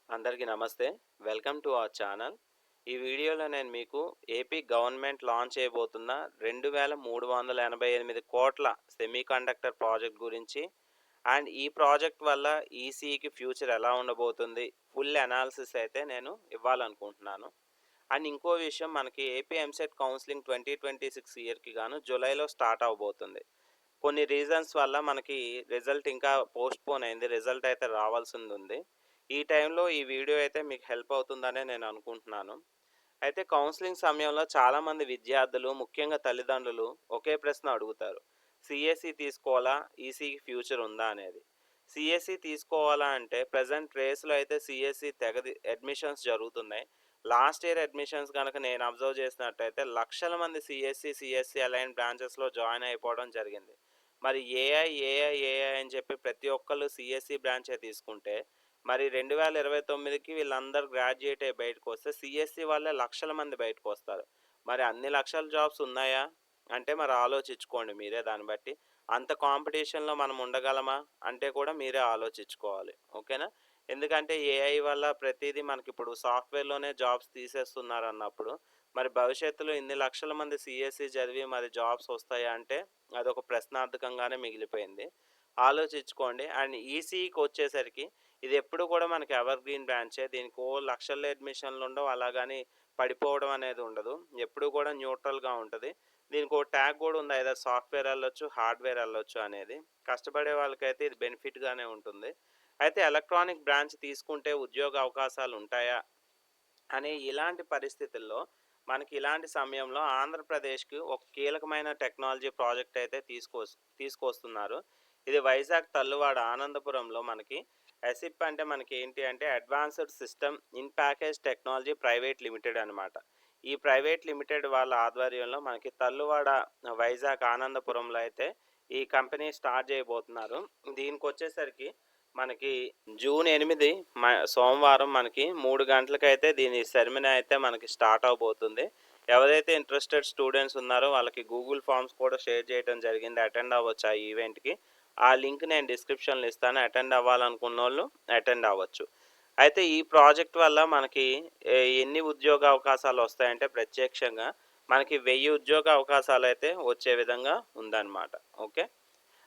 అందరికీ నమస్తే. Welcome to our channel. ఈ వీడియోలో నేను మీకు ఏపీ గవర్నమెంట్ లాంచ్ చేయబోతున్న 2388 కోట్ల సెమీకండక్టర్ ప్రాజెక్ట్ గురించి అండ్ ఈ ప్రాజెక్ట్ వల్ల ఈసీఈకి ఫ్యూచర్ ఎలా ఉండబోతుంది, ఫుల్ అనాలిసిస్ అయితే నేను ఇవ్వాలనుకుంటున్నాను. అండ్ ఇంకో విషయం, మనకి ఏపీ ఎంసెట్ కౌన్సిలింగ్ 2026 ఇయర్కి గాను జూలైలో స్టార్ట్ అవబోతుంది. కొన్ని రీజన్స్ వల్ల మనకి రిజల్ట్ ఇంకా పోస్ట్‌పోన్ అయింది. రిజల్ట్ అయితే రావాల్సింది ఉంది. ఈ టైంలో ఈ వీడియో అయితే మీకు హెల్ప్ అవుతుందనే నేను అనుకుంటున్నాను. అయితే కౌన్సిలింగ్ సమయంలో చాలామంది విద్యార్థులు, ముఖ్యంగా తల్లిదండ్రులు ఒకే ప్రశ్న అడుగుతారు. సీఎస్ఈ తీసుకోవాలా? ఈసీఈకి ఫ్యూచర్ ఉందా అనేది. సీఎస్ఈ తీసుకోవాలా అంటే ప్రెజెంట్ రేస్‌లో అయితే సీఎస్ఈ తెగ అడ్మిషన్స్ జరుగుతున్నాయి. లాస్ట్ ఇయర్ అడ్మిషన్స్ గనక నేను అబ్జర్వ్ చేసినట్టయితే లక్షల మంది సీఎస్ఈ అలైన్డ్ బ్రాంచెస్‌లో జాయిన్ అయిపోవడం జరిగింది. మరి ఏఐ అని చెప్పి ప్రతి ఒక్కళ్ళు సీఎస్ఈ బ్రాంచే తీసుకుంటే, మరి 2029కి వీళ్ళందరూ గ్రాడ్యుయేట్ అయ్యి బయటకొస్తే సీఎస్ఈ వాళ్ళే లక్షల మంది బయటకొస్తారు. మరి అన్ని లక్షల జాబ్స్ ఉన్నాయా? అంటే మరి ఆలోచించుకోండి మీరే దాన్ని బట్టి. అంత కాంపిటీషన్‌లో మనం ఉండగలమా? అంటే కూడా మీరే ఆలోచించుకోవాలి. ఓకేనా? ఎందుకంటే ఏఐ వల్ల ప్రతీదీ మనకిప్పుడు సాఫ్ట్‌వేర్‌లోనే జాబ్స్ తీసేస్తున్నారన్నప్పుడు, మరి భవిష్యత్తులో ఇన్ని లక్షల మంది సీఎస్ఈ చదివి మరి జాబ్స్ వస్తాయా అంటే అదొక ప్రశ్నార్థకంగానే మిగిలిపోయింది. ఆలోచించుకోండి. అండ్ ఈసీఈకి వచ్చేసరికి ఇది ఎప్పుడు కూడా మనకి ఎవర్ గ్రీన్ బ్రాంచే. దీనికి ఓ లక్షల్లో అడ్మిషన్లు ఉండవు. అలాగని పడిపోవడం అనేది ఉండదు. ఎప్పుడు కూడా న్యూట్రల్‌గా ఉంటది. దీనికి ఓ ట్యాగ్ కూడా ఉంది. ఐదర్ సాఫ్ట్‌వేర్ ఎళ్ళొచ్చు, హార్డ్‌వేర్ ఎళ్ళొచ్చు అనేది. కష్టపడే వాళ్ళకైతే ఇది బెనిఫిట్‌గానే ఉంటుంది. అయితే ఎలక్ట్రానిక్ బ్రాంచ్ తీసుకుంటే ఉద్యోగ అవకాశాలు ఉంటాయా? అని ఇలాంటి పరిస్థితుల్లో మనకి ఇలాంటి సమయంలో ఆంధ్రప్రదేశ్‌కి ఒక కీలకమైన టెక్నాలజీ ప్రాజెక్ట్ అయితే తీసుకొస్తున్నారు. ఇది వైజాగ్ తల్లువాడ ఆనందపురంలో మనకి ఎసిప్ అంటే మనకి ఏంటి అంటే advanced system in package technology private limited అనమాట. ఈ ప్రైవేట్ లిమిటెడ్ వాళ్ళ ఆధ్వర్యంలో మనకి తల్లువాడ వైజాగ్ ఆనందపురంలో అయితే ఈ కంపెనీ స్టార్ట్ చేయబోతున్నారు. దీనికొచ్చేసరికి మనకి జూన్ 8 సోమవారం మనకి 3 గంటలకైతే దీని సెరమనీ అయితే మనకి స్టార్ట్ అవబోతుంది. ఎవరైతే ఇంట్రెస్టెడ్ స్టూడెంట్స్ ఉన్నారో వాళ్ళకి గూగుల్ ఫామ్స్ కూడా షేర్ చేయడం జరిగింది. అటెండ్ అవ్వచ్చు ఆ ఈవెంట్‌కి. ఆ లింక్ నేను డిస్క్రిప్షన్‌లో ఇస్తాను. అటెండ్ అవ్వాలనుకున్నోళ్ళు అటెండ్ అవ్వచ్చు. అయితే ఈ ప్రాజెక్ట్ వల్ల మనకి ఎన్ని ఉద్యోగ అవకాశాలు వస్తాయంటే ప్రత్యక్షంగా మనకి 1000 ఉద్యోగ అవకాశాలైతే వచ్చే విధంగా ఉందన్నమాట. ఓకే.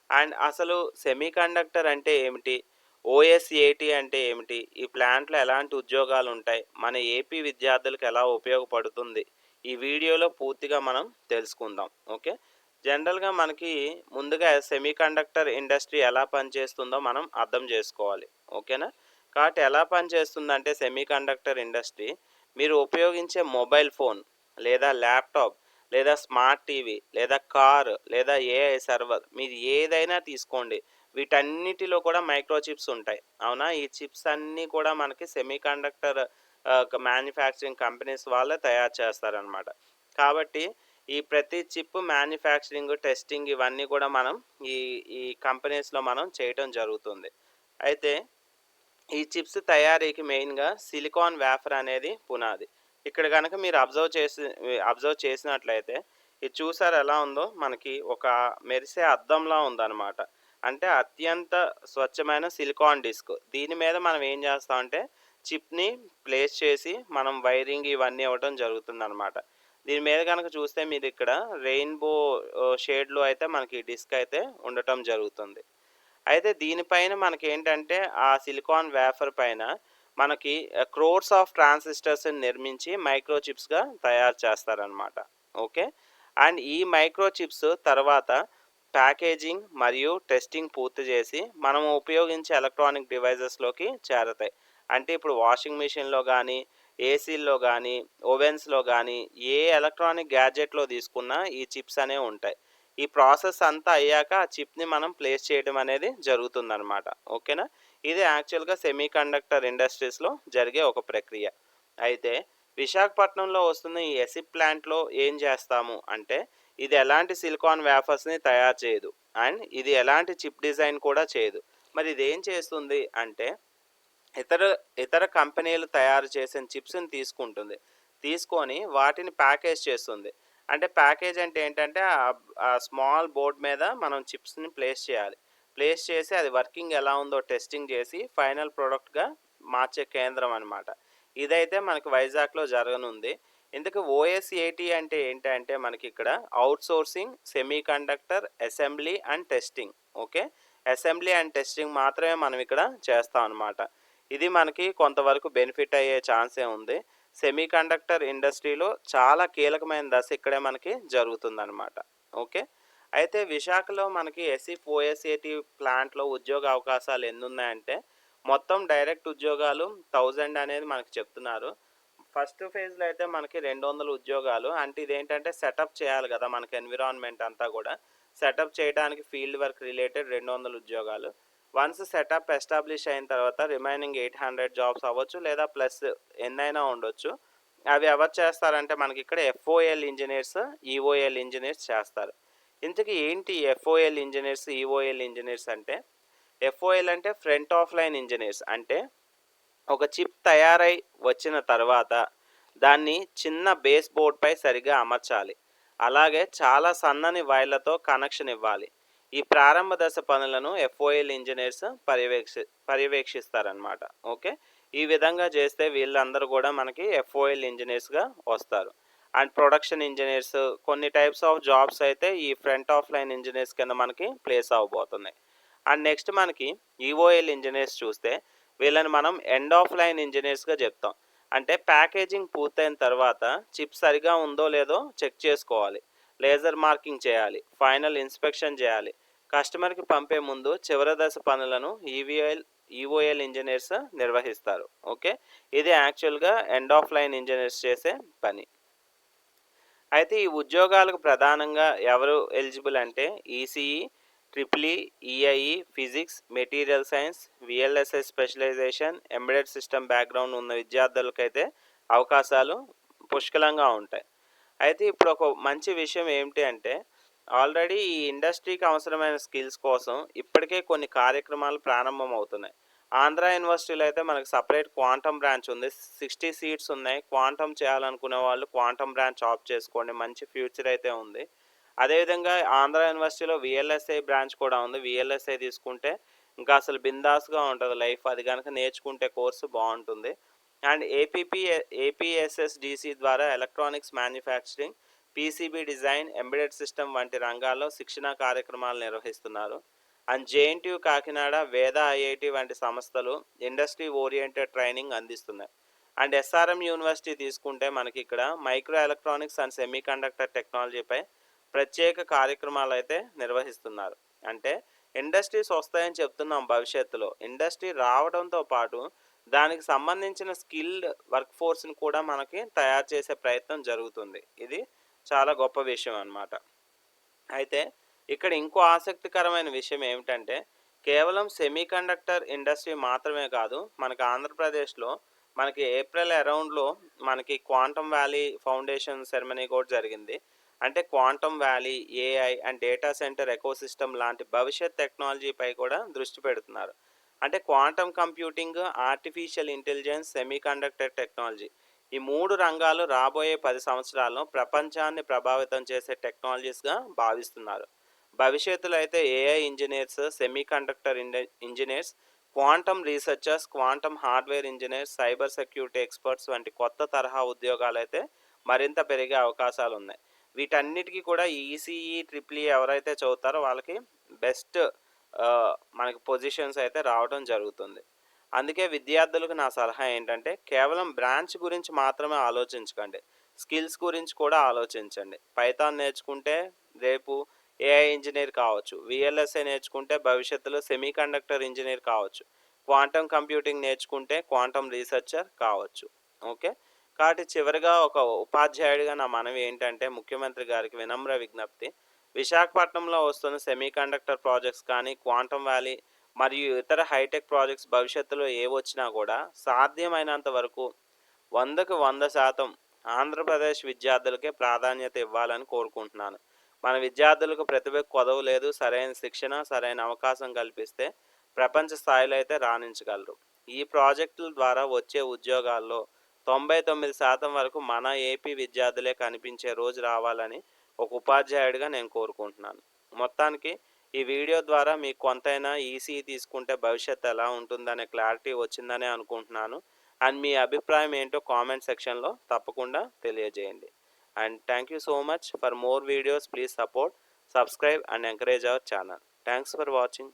అండ్ అసలు సెమీకండక్టర్ అంటే ఏమిటి? ఓఎస్ఏటీ అంటే ఏమిటి? ఈ ప్లాంట్‌లో ఎలాంటి ఉద్యోగాలుంటాయి? మన ఏపీ విద్యార్థులకు ఎలా ఉపయోగపడుతుంది? ఈ వీడియోలో పూర్తిగా మనం తెలుసుకుందాం. ఓకే. జనరల్‌గా మనకి ముందుగా సెమీకండక్టర్ ఇండస్ట్రీ ఎలా పనిచేస్తుందో మనం అర్థం చేసుకోవాలి. ఓకేనా? కాబట్టి ఎలా పనిచేస్తుందంటే సెమీకండక్టర్ ఇండస్ట్రీ మీరు ఉపయోగించే మొబైల్ ఫోన్ లేదా ల్యాప్‌టాప్ లేదా స్మార్ట్ టీవీ లేదా కార్ లేదా ఏఐ సర్వర్ మీరు ఏదైనా తీసుకోండి. వీటన్నిటిలో కూడా మైక్రో చిప్స్ ఉంటాయి. అవునా? ఈ చిప్స్ అన్నీ కూడా మనకి సెమీకండక్టర్ మ్యానుఫ్యాక్చరింగ్ కంపెనీస్ వాళ్ళే తయారు చేస్తారనమాట. కాబట్టి ఈ ప్రతి చిప్ మ్యానుఫ్యాక్చరింగ్, టెస్టింగ్ ఇవన్నీ కూడా మనం ఈ ఈ కంపెనీస్‌లో మనం చేయటం జరుగుతుంది. అయితే ఈ చిప్స్ తయారీకి మెయిన్‌గా సిలికాన్ వేఫర్ అనేది పునాది. ఇక్కడ గనక మీరు అబ్జర్వ్ చేసినట్లయితే ఇది చూసారా ఎలా ఉందో? మనకి ఒక మెరిసే అద్దంలా ఉందన్నమాట. అంటే అత్యంత స్వచ్ఛమైన సిలికాన్ డిస్క్. దీని మీద మనం ఏం చేస్తామంటే చిప్‌ని ప్లేస్ చేసి మనం వైరింగ్ ఇవన్నీ ఇవ్వటం జరుగుతుందన్నమాట. దీని మీద గనక చూస్తే మీరిక్కడ రెయిన్‌బో షేడ్‌లో అయితే మనకి డిస్క్ అయితే ఉండటం జరుగుతుంది. అయితే దీనిపైన మనకేంటంటే ఆ సిలికాన్ వేఫర్ పైన మనకి క్రోర్స్ ఆఫ్ ట్రాన్సిస్టర్స్‌ని నిర్మించి మైక్రో చిప్స్‌గా తయారు చేస్తారనమాట. ఓకే. అండ్ ఈ మైక్రో చిప్స్ తర్వాత ప్యాకేజింగ్ మరియు టెస్టింగ్ పూర్తి చేసి మనం ఉపయోగించే ఎలక్ట్రానిక్ డివైజెస్‌లోకి చేరతాయి. అంటే ఇప్పుడు వాషింగ్ మెషిన్‌లో గానీ, ఏసీల్లో గానీ, ఓవెన్స్‌లో గానీ ఏ ఎలక్ట్రానిక్ గ్యాడ్జెట్‌లో తీసుకున్నా ఈ చిప్స్ అనేవి ఉంటాయి. ఈ ప్రాసెస్ అంతా అయ్యాక ఆ చిప్‌ని మనం ప్లేస్ చేయడం అనేది జరుగుతుందనమాట. ఓకేనా? ఇది యాక్చువల్‌గా సెమీకండక్టర్ ఇండస్ట్రీస్‌లో జరిగే ఒక ప్రక్రియ. అయితే విశాఖపట్నంలో వస్తున్న ఈ ఎసిప్ ప్లాంట్‌లో ఏం చేస్తాము అంటే ఇది ఎలాంటి సిలికాన్ వేఫర్స్‌ని తయారు చేయదు. అండ్ ఇది ఎలాంటి చిప్ డిజైన్ కూడా చేయదు. మరి ఇదేం చేస్తుంది అంటే ఇతర ఇతర కంపెనీలు తయారు చేసిన చిప్స్‌ని తీసుకుంటుంది. తీసుకొని వాటిని ప్యాకేజ్ చేస్తుంది. అంటే ప్యాకేజ్ అంటే ఏంటంటే ఆ స్మాల్ బోర్డ్ మీద మనం చిప్స్‌ని ప్లేస్ చేయాలి. ప్లేస్ చేసి అది వర్కింగ్ ఎలా ఉందో టెస్టింగ్ చేసి ఫైనల్ ప్రొడక్ట్‌గా మార్చే కేంద్రం అనమాట. ఇదైతే మనకి వైజాగ్‌లో జరగనుంది. ఇంతకీ ఓఎస్ఏటీ అంటే ఏంటంటే మనకిక్కడ outsourcing semi conductor assembly and testing. Okay. Assembly and testing మాత్రమే మనం ఇక్కడ చేస్తాం అనమాట. ఇది మనకి కొంతవరకు బెనిఫిట్ అయ్యే ఛాన్సే ఉంది. సెమీ కండక్టర్ ఇండస్ట్రీలో చాలా కీలకమైన దశ ఇక్కడే మనకి జరుగుతుందనమాట. ఓకే. అయితే విశాఖలో మనకి ఎసిఫ్ ఓఎస్ఏటీ ప్లాంట్‌లో ఉద్యోగ అవకాశాలు ఎన్నున్నాయంటే మొత్తం డైరెక్ట్ ఉద్యోగాలు 1000 అనేది మనకు చెప్తున్నారు. ఫస్ట్ ఫేజ్‌లో అయితే మనకి 200 ఉద్యోగాలు. అంటే ఇదేంటంటే సెటప్ చేయాలి గదా! మనకి ఎన్విరాన్మెంట్ అంతా గూడా. సెటప్ చేయడానికి ఫీల్డ్ వర్క్ రిలేటెడ్ 200 ఉద్యోగాలు. వన్స్ సెటప్ ఎస్టాబ్లిష్ అయిన తర్వాత రిమైనింగ్ 800 జాబ్స్ అవ్వచ్చు లేదా ప్లస్ ఎన్నైనా ఉండొచ్చు. అవి ఎవరు చేస్తారంటే మనకిక్కడ ఎఫ్ఓఎల్ ఇంజినీర్స్, ఈఓఎల్ ఇంజినీర్స్ చేస్తారు. ఇంతకీ ఏంటి ఎఫ్ఓఎల్ ఇంజినీర్స్, ఈఓఎల్ ఇంజినీర్స్ అంటే? ఎఫ్ఓఎల్ అంటే ఫ్రంట్ ఆఫ్ లైన్ ఇంజినీర్స్. అంటే ఒక చిప్ తయారై వచ్చిన తర్వాత దాన్ని చిన్న బేస్ బోర్డ్పై సరిగా అమర్చాలి. అలాగే చాలా సన్నని వైర్లతో కనెక్షన్ ఇవ్వాలి. ఈ ప్రారంభ దశ పనులను ఎఫ్ఓఎల్ ఇంజనీర్స్ పర్యవేక్షిస్తారనమాట. ఓకే. ఈ విధంగా చేస్తే వీళ్ళందరూ కూడా మనకి ఎఫ్ఓఎల్ ఇంజనీర్స్గా వస్తారు. అండ్ ప్రొడక్షన్ ఇంజనీర్స్ కొన్ని టైప్స్ ఆఫ్ జాబ్స్ అయితే ఈ ఫ్రంట్ ఆఫ్ లైన్ ఇంజనీర్స్ కింద మనకి ప్లేస్ అవ్వబోతున్నాయి. అండ్ నెక్స్ట్ మనకి ఈఓఎల్ ఇంజనీర్స్ చూస్తే వీళ్ళని మనం ఎండ్ ఆఫ్ లైన్ ఇంజనీర్స్గా చెప్తాం. అంటే ప్యాకేజింగ్ పూర్తయిన తర్వాత చిప్ సరిగా ఉందో లేదో చెక్ చేసుకోవాలి. లేజర్ మార్కింగ్ చేయాలి. ఫైనల్ ఇన్స్పెక్షన్ చేయాలి. కస్టమర్కి పంపే ముందు చివరి దశ పనులను ఈఓఎల్ ఇంజనీర్స్ నిర్వహిస్తారు. ఓకే. ఇది యాక్చువల్గా ఎండ్ ఆఫ్ లైన్ ఇంజనీర్స్ చేసే పని. అయితే ఈ ఉద్యోగాలకు ప్రధానంగా ఎవరు ఎలిజిబుల్ అంటే ECE, triple EIE, physics, material science, VLSI specialization, embedded system background ఉన్న విద్యార్థులకైతే అవకాశాలు పుష్కలంగా ఉంటాయి. అయితే ఇప్పుడు ఒక మంచి విషయం ఏమిటి అంటే ఆల్రెడీ ఈ ఇండస్ట్రీకి అవసరమైన స్కిల్స్ కోసం ఇప్పటికే కొన్ని కార్యక్రమాలు ప్రారంభం అవుతున్నాయి. ఆంధ్ర యూనివర్సిటీలో అయితే మనకు సపరేట్ క్వాంటమ్ బ్రాంచ్ ఉంది. 60 సీట్స్ ఉన్నాయి. క్వాంటమ్ చేయాలనుకునే వాళ్ళు క్వాంటమ్ బ్రాంచ్ ఆప్ చేసుకోండి. మంచి ఫ్యూచర్ అయితే ఉంది. అదేవిధంగా ఆంధ్ర యూనివర్సిటీలో విఎల్ఎస్ఐ బ్రాంచ్ కూడా ఉంది. విఎల్ఎస్ఐ తీసుకుంటే ఇంకా అసలు బిందాస్గా ఉంటుంది లైఫ్. అది కనుక నేర్చుకుంటే కోర్సు బాగుంటుంది. అండ్ ఏపీఎస్ఎస్డిసి ద్వారా electronics manufacturing, PCB design, embedded system వంటి రంగాల్లో శిక్షణా కార్యక్రమాలు నిర్వహిస్తున్నారు. అండ్ జేఎన్టీయు కాకినాడ, వేద ఐఐటి వంటి సంస్థలు ఇండస్ట్రీ ఓరియంటెడ్ ట్రైనింగ్ అందిస్తున్నాయి. అండ్ ఎస్ఆర్ఎం యూనివర్సిటీ తీసుకుంటే మనకి ఇక్కడ micro electronics and semi conductor టెక్నాలజీపై ప్రత్యేక కార్యక్రమాలు అయితే నిర్వహిస్తున్నారు. అంటే ఇండస్ట్రీస్ వస్తాయని చెప్తున్నాం భవిష్యత్తులో. ఇండస్ట్రీ రావడంతో పాటు దానికి సంబంధించిన స్కిల్డ్ వర్క్ ఫోర్స్ని కూడా మనకి తయారు చేసే ప్రయత్నం జరుగుతుంది. ఇది చాలా గొప్ప విషయం అన్నమాట. అయితే ఇక్కడ ఇంకో ఆసక్తికరమైన విషయం ఏమిటంటే కేవలం సెమీ కండక్టర్ ఇండస్ట్రీ మాత్రమే కాదు, మనకి ఆంధ్రప్రదేశ్లో మనకి ఏప్రిల్ అరౌండ్లో మనకి క్వాంటమ్ వ్యాలీ ఫౌండేషన్ సెరమనీ కూడా జరిగింది. అంటే quantum valley, AI and data centre ecosystem లాంటి భవిష్యత్ టెక్నాలజీపై కూడా దృష్టి పెడుతున్నారు. అంటే quantum computing, artificial intelligence, semi conductor technology ఈ మూడు రంగాలు రాబోయే 10 సంవత్సరాల్లో ప్రపంచాన్ని ప్రభావితం చేసే టెక్నాలజీస్గా భావిస్తున్నారు. భవిష్యత్తులో అయితే AI engineers, semi conductor engineers, quantum researchers, quantum hardware engineers, cyber security experts వంటి కొత్త తరహా ఉద్యోగాలు అయితే మరింత పెరిగే అవకాశాలు ఉన్నాయి. వీటన్నిటికీ కూడా ఈసీఈ, ట్రిపుల్ ఈ ఎవరైతే చదువుతారో వాళ్ళకి బెస్ట్ మనకి పొజిషన్స్ అయితే రావడం జరుగుతుంది. అందుకే విద్యార్థులకు నా సలహా ఏంటంటే కేవలం బ్రాంచ్ గురించి మాత్రమే ఆలోచించకండి. స్కిల్స్ గురించి కూడా ఆలోచించండి. పైథాన్ నేర్చుకుంటే రేపు ఏఐ ఇంజనీర్ కావచ్చు. విఎల్ఎస్ఐ నేర్చుకుంటే భవిష్యత్తులో సెమీ కండక్టర్ ఇంజనీర్ కావచ్చు. క్వాంటమ్ కంప్యూటింగ్ నేర్చుకుంటే క్వాంటమ్ రీసెర్చర్ కావచ్చు. ఓకే. కాబట్టి చివరిగా ఒక ఉపాధ్యాయుడిగా నా మనవి ఏంటంటే ముఖ్యమంత్రి గారికి వినమ్ర విజ్ఞప్తి. విశాఖపట్నంలో వస్తున్న సెమీ కండక్టర్ ప్రాజెక్ట్స్ కానీ, క్వాంటమ్ వ్యాలీ మరియు ఇతర హైటెక్ ప్రాజెక్ట్స్ భవిష్యత్తులో ఏవొచ్చినా కూడా సాధ్యమైనంత వరకు 100కి 100% ఆంధ్రప్రదేశ్ విద్యార్థులకే ప్రాధాన్యత ఇవ్వాలని కోరుకుంటున్నాను. మన విద్యార్థులకు ప్రతిభకు కొదవ లేదు. సరైన శిక్షణ, సరైన అవకాశం కల్పిస్తే ప్రపంచ స్థాయిలో అయితే రాణించగలరు. ఈ ప్రాజెక్టుల ద్వారా వచ్చే ఉద్యోగాల్లో 99% వరకు మన ఏపీ విద్యార్థులే కనిపించే రోజు రావాలని ఒక ఉపాధ్యాయుడిగా నేను కోరుకుంటున్నాను. మొత్తానికి ఈ వీడియో ద్వారా మీకు కొంతైనా ఈసీఈ తీసుకుంటే భవిష్యత్తు ఎలా ఉంటుందనే క్లారిటీ వచ్చిందనే అనుకుంటున్నాను. అండ్ మీ అభిప్రాయం ఏంటో కామెంట్ సెక్షన్‌లో తప్పకుండా తెలియజేయండి. And thank you so much. For more videos please support, subscribe and encourage our channel. Thanks for watching.